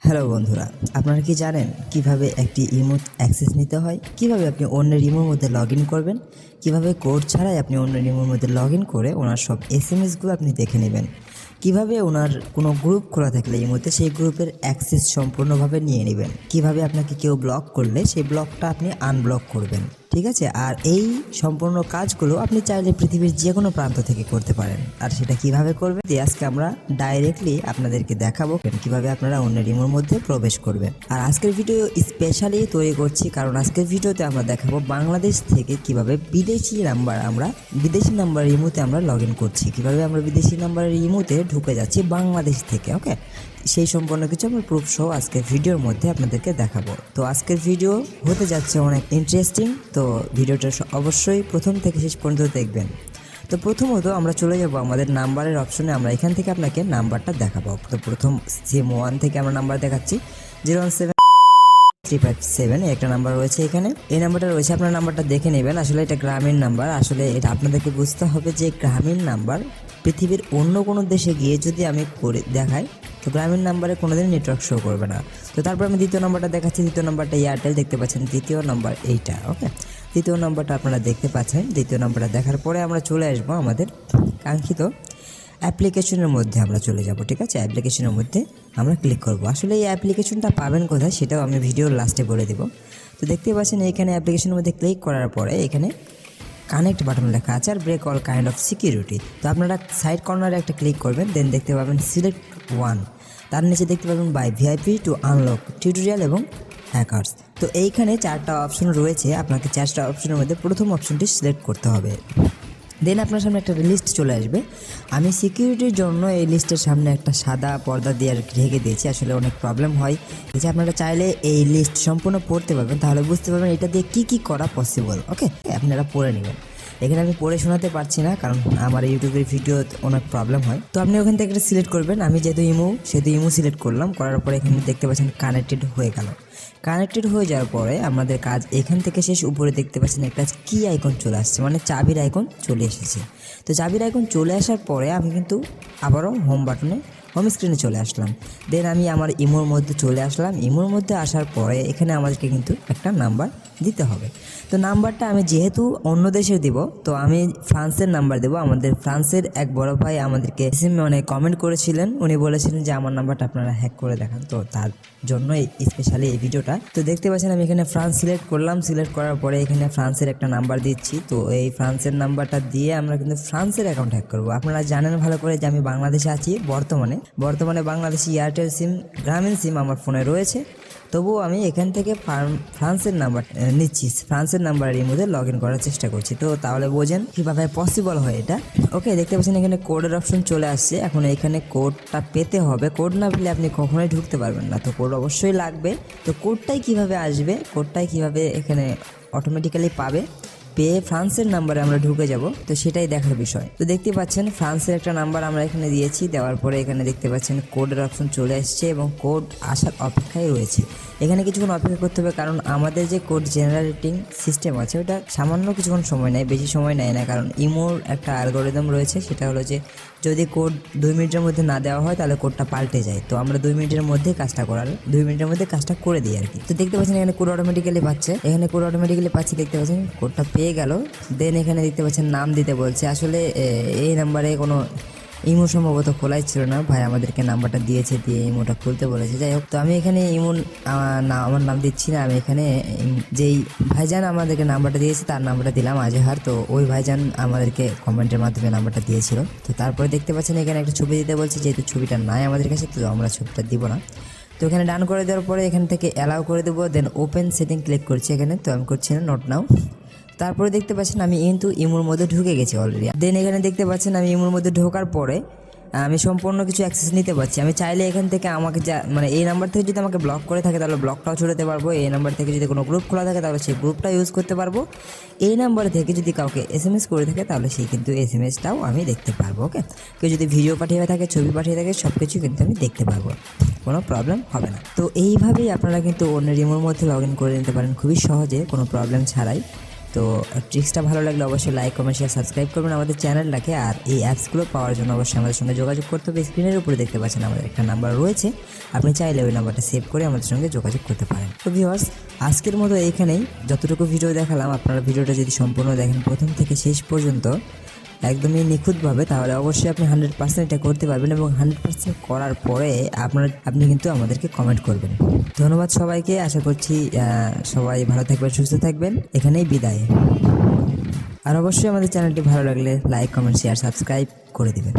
Hello বন্ধুরা, আপনারা কি জানেন কিভাবে একটি ইমোট অ্যাক্সেস নিতে হয়? কিভাবে আপনি অন্যের ইমোর মধ্যে লগ ইন করবেন? কিভাবে কোড ছাড়াই আপনি অন্যের ইমোর মধ্যে লগ ইন করে ওনার সব এসএমএসগুলো আপনি দেখে নেবেন? কিভাবে ওনার কোনো গ্রুপ খোলা থাকলে ইমোতে সেই গ্রুপের অ্যাক্সেস সম্পূর্ণভাবে নিয়ে নেবেন? কিভাবে আপনাকে কেউ ব্লক করলে সেই ব্লকটা আপনি আনব্লক করবেন? ঠিক আছে, আর এই সম্পূর্ণ কাজগুলো আপনি চাইলে পৃথিবীর যে কোনো প্রান্ত থেকে করতে পারেন। আর সেটা কিভাবে করবেন আজকে আমরা ডাইরেক্টলি আপনাদেরকে দেখাবো কিভাবে আপনারা অন্যের ইমোর মধ্যে প্রবেশ করবেন। আর আজকের ভিডিও স্পেশালি তৈরি করছি কারণ আজকের ভিডিওতে আমরা দেখাবো বাংলাদেশ থেকে কিভাবে বিদেশি নাম্বার ইমোতে আমরা লগ ইন করছি, কিভাবে আমরা বিদেশি নাম্বারের ইমোতে ঢুকে যাচ্ছি বাংলাদেশ থেকে। ওকে, সেই সম্পূর্ণ কিছু আমরা প্রুফ সহ আজকের ভিডিওর মধ্যে আপনাদেরকে দেখাবো। তো আজকের ভিডিও হতে যাচ্ছে অনেক ইন্টারেস্টিং, তো ভিডিওটা অবশ্যই প্রথম থেকে শেষ পর্যন্ত দেখবেন। তো প্রথমত আমরা চলে যাব আমাদের নাম্বারের অপশনে, আমরা এখান থেকে আপনাকে নাম্বারটা দেখাবো। তো প্রথম সিম 1 থেকে আমরা নাম্বার দেখাচ্ছি 0173557 একটা নাম্বার রয়েছে এখানে। এই নাম্বারটা রয়েছে, আপনার নাম্বারটা দেখে নেবেন। আসলে এটা গ্রামীণ নাম্বার, আসলে এটা আপনাদেরকে বুঝতে হবে যে গ্রামীণ নাম্বার পৃথিবীর অন্য কোনো দেশে গিয়ে যদি আমি করে দেখাই তো গ্রামীণ নাম্বারে কোনোদিন নেটওয়ার্ক শো করবে না। তো তারপর আমি দ্বিতীয় নাম্বারটা দেখাচ্ছি, দ্বিতীয় নাম্বারটা এয়ারটেল দেখতে পাচ্ছেন, তৃতীয় নাম্বার এইটা। ওকে, দ্বিতীয় নাম্বারটা আপনারা দেখতে পাচ্ছেন। দ্বিতীয় নাম্বারটা দেখার পরে আমরা চলে আসবো আমাদের কাঙ্ক্ষিত অ্যাপ্লিকেশনের মধ্যে আমরা চলে যাব। ঠিক আছে, অ্যাপ্লিকেশনের মধ্যে আমরা ক্লিক করব। আসলে এই অ্যাপ্লিকেশনটা পাবেন কোথায় সেটাও আমি ভিডিওর লাস্টে বলে দেব। তো দেখতে পাচ্ছেন এখানে অ্যাপ্লিকেশনের মধ্যে ক্লিক করার পরে এখানে কানেক্ট বাটন লেখা আছে আর break all kind of security. তো আপনারা সাইড কর্নারে একটা ক্লিক করবেন, দেন দেখতে পাবেন সিলেক্ট ওয়ান, তার নিচে দেখতে পাবেন by VIP to unlock tutorial এবং হ্যাকার্স। তো এইখানে 4টা অপশন রয়েছে, আপনাকে 4টা অপশনের মধ্যে প্রথম অপশনটি সিলেক্ট করতে হবে। দেন আপনার সামনে একটা লিস্ট চলে আসবে। আমি সিকিউরিটির জন্য এই লিস্টের সামনে একটা সাদা পর্দা দিয়ে আর ঢেকে দিয়েছি, আসলে অনেক প্রবলেম হয়। যে আপনারা চাইলে এই লিস্ট সম্পূর্ণ পড়তে পারবেন, তাহলে বুঝতে পারবেন এটা দিয়ে কী করা পসিবল। ওকে, আপনারা পড়ে নেবেন। এখানে আমি পড়ে শোনাতে পারছি না কারণ আমার ইউটিউবের ভিডিও অনেক প্রবলেম হয়। তো আপনি ওখান থেকে একটা সিলেক্ট করবেন। আমি যেহেতু ইমো সিলেক্ট করলাম, করার পরে এখানে দেখতে পাচ্ছেন কানেক্টেড হয়ে গেল। কানেক্টেড হয়ে যাওয়ার পরে আমাদের কাজ এখান থেকে শেষ। উপরে দেখতে পাচ্ছেন একটা কি আইকন চলে আসছে, মানে চাবির আইকন চলে এসেছে। তো চাবির আইকন চলে আসার পরে আমি কিন্তু আবারও হোম স্ক্রিনে চলে আসলাম। দেন আমি আমার ইমোর মধ্যে চলে আসলাম। ইমোর মধ্যে আসার পরে এখানে আমাদেরকে কিন্তু একটা নাম্বার দিতে হবে। তো নাম্বারটা আমি যেহেতু অন্য দেশের দিব, তো আমি ফ্রান্সের নাম্বার দেবো। আমাদের ফ্রান্সের এক বড় ভাই আমাদেরকে কমেন্ট করেছিলেন, উনি বলেছিলেন যে আমার নাম্বারটা আপনারা হ্যাক করে দেখান, তো তার জন্যই স্পেশালি এই ভিডিওটা। তো দেখতে পাচ্ছেন আমি এখানে ফ্রান্স সিলেক্ট করলাম। সিলেক্ট করার পরে এখানে ফ্রান্সের একটা নাম্বার দিচ্ছি। তো এই ফ্রান্সের নাম্বারটা দিয়ে আমরা কিন্তু ফ্রান্সের অ্যাকাউন্ট হ্যাক করবো। আপনারা জানেন ভালো করে যে আমি বাংলাদেশে আছি বর্তমানে বাংলাদেশি এয়ারটেল সিম, গ্রামীণ সিম আমার ফোনে রয়েছে। তবুও আমি এখান থেকে ফ্রান্সের নাম্বার নিচ্ছি, ফ্রান্সের নাম্বারের এই মধ্যে লগ ইন করার চেষ্টা করছি। তো তাহলে বোঝেন কীভাবে পসিবল হয় এটা। ওকে, দেখতে পাচ্ছেন এখানে কোডের অপশন চলে আসছে। এখন এখানে কোডটা পেতে হবে, কোড না পেলে আপনি কখনোই ঢুকতে পারবেন না। তো কোড অবশ্যই লাগবে। তো কোডটাই কিভাবে আসবে, কোডটাই কিভাবে এখানে অটোমেটিক্যালি পাবে, পেয়ে ফ্রান্সের নাম্বারে আমরা ঢুকে যাব, তো সেটাই দেখার বিষয়। তো দেখতে পাচ্ছেন ফ্রান্সের একটা নাম্বার আমরা এখানে দিয়েছি। দেওয়ার পরে এখানে দেখতে পাচ্ছেন কোডের অপশন চলে আসছে এবং কোড আসার অপেক্ষায় রয়েছে। এখানে কিছুক্ষণ অপেক্ষা করতে হবে কারণ আমাদের যে কোড জেনারেটিং সিস্টেম আছে ওটা সামান্য কিছুক্ষণ সময় নেয়, বেশি সময় নেয় না। কারণ ইমোর একটা অ্যালগরিদম রয়েছে, সেটা হলো যে যদি কোড 2 মিনিটের মধ্যে না দেওয়া হয় তাহলে কোডটা পাল্টে যায়। তো আমরা 2 মিনিটের মধ্যে কাজটা কাজটা করে দিই আর কি। তো দেখতে পাচ্ছেন এখানে কোড অটোমেটিক্যালি পাচ্ছে, দেখতে পাচ্ছেন কোডটা পেয়ে গেল। দেন এখানে দেখতে পাচ্ছেন নাম দিতে বলছে। আসলে এই নাম্বারে কোনো ইমো সম্ভবত খোলাই ছিল না, ভাই আমাদেরকে নাম্বারটা দিয়েছে, দিয়ে ইমোটা খুলতে বলেছে। যাই হোক, তো আমি এখানে আমার নাম দিচ্ছি না, আমি এখানে যেই ভাইজান আমাদেরকে নাম্বারটা দিয়েছে তার নাম্বারটা দিলাম, আজহার। তো ওই ভাইজান আমাদেরকে কমেন্টের মাধ্যমে নাম্বারটা দিয়েছিল। তো তারপরে দেখতে পাচ্ছেন এখানে একটা ছবি দিতে বলছে, যেহেতু ছবিটা নাই আমাদের কাছে তো আমরা ছবিটা দিব না। তো এখানে ডান করে দেওয়ার পরে এখান থেকে অ্যালাউ করে দেবো। দেন ওপেন সেটিং ক্লিক করছি এখানে, তো আমি করছি না, নোট নাও। তারপরে দেখতে পাচ্ছেন আমি কিন্তু ইমোর মধ্যে ঢুকে গেছি অলরেডি। দেন এখানে দেখতে পাচ্ছেন আমি ইমোর মধ্যে ঢোকার পরে আমি সম্পূর্ণ কিছু অ্যাক্সেস নিতে পারছি। আমি চাইলে এখান থেকে আমাকে এই নাম্বার থেকে যদি আমাকে ব্লক করে থাকে তাহলে ব্লকটাও ছড়াতে পারবো। এই নাম্বার থেকে যদি কোনো গ্রুপ খোলা থাকে তাহলে সেই গ্রুপটা ইউজ করতে পারবো। এই নাম্বার থেকে যদি কাউকে এসএমএস করে থাকে তাহলে সেই কিন্তু এসএমএসটাও আমি দেখতে পারবো। ওকে, কেউ যদি ভিডিও পাঠিয়ে থাকে, ছবি পাঠিয়ে থাকে, সব কিছু কিন্তু আমি দেখতে পারবো, কোনো প্রবলেম হবে না। তো এইভাবেই আপনারা কিন্তু অন্য ইমোর মধ্যে লগ ইন করে নিতে পারেন খুবই সহজে, কোনো প্রবলেম ছাড়াই। তো ট্রিক্সটা ভালো লাগলে অবশ্যই লাইক কমেন্ট শেয়ার সাবস্ক্রাইব করবেন আমাদের চ্যানেলটাকে। আর এই অ্যাপসগুলো পাওয়ার জন্য অবশ্যই আমাদের সঙ্গে যোগাযোগ করতে হবে। স্ক্রিনের উপরে দেখতে পাচ্ছেন আমাদের একটা নাম্বার রয়েছে, আপনি চাইলে ওই নাম্বারটা সেভ করে আমাদের সঙ্গে যোগাযোগ করতে পারেন। তো ভিউয়ার্স, আজকের মতো এইখানেই। যতটুকু ভিডিও দেখালাম, আপনারা ভিডিওটা যদি সম্পূর্ণ দেখেন প্রথম থেকে শেষ পর্যন্ত একদমই নিখুঁতভাবে, তাহলে অবশ্যই আপনি 100% এটা করতে পারবেন। এবং 100% করার পরে আপনি কিন্তু আমাদেরকে কমেন্ট করবেন। ধন্যবাদ সবাইকে। আশা করছি সবাই ভালো থাকবেন, সুস্থ থাকবেন। এখানেই বিদায়। আর অবশ্যই আমাদের চ্যানেলটি ভালো লাগলে লাইক কমেন্ট শেয়ার সাবস্ক্রাইব করে দিবেন।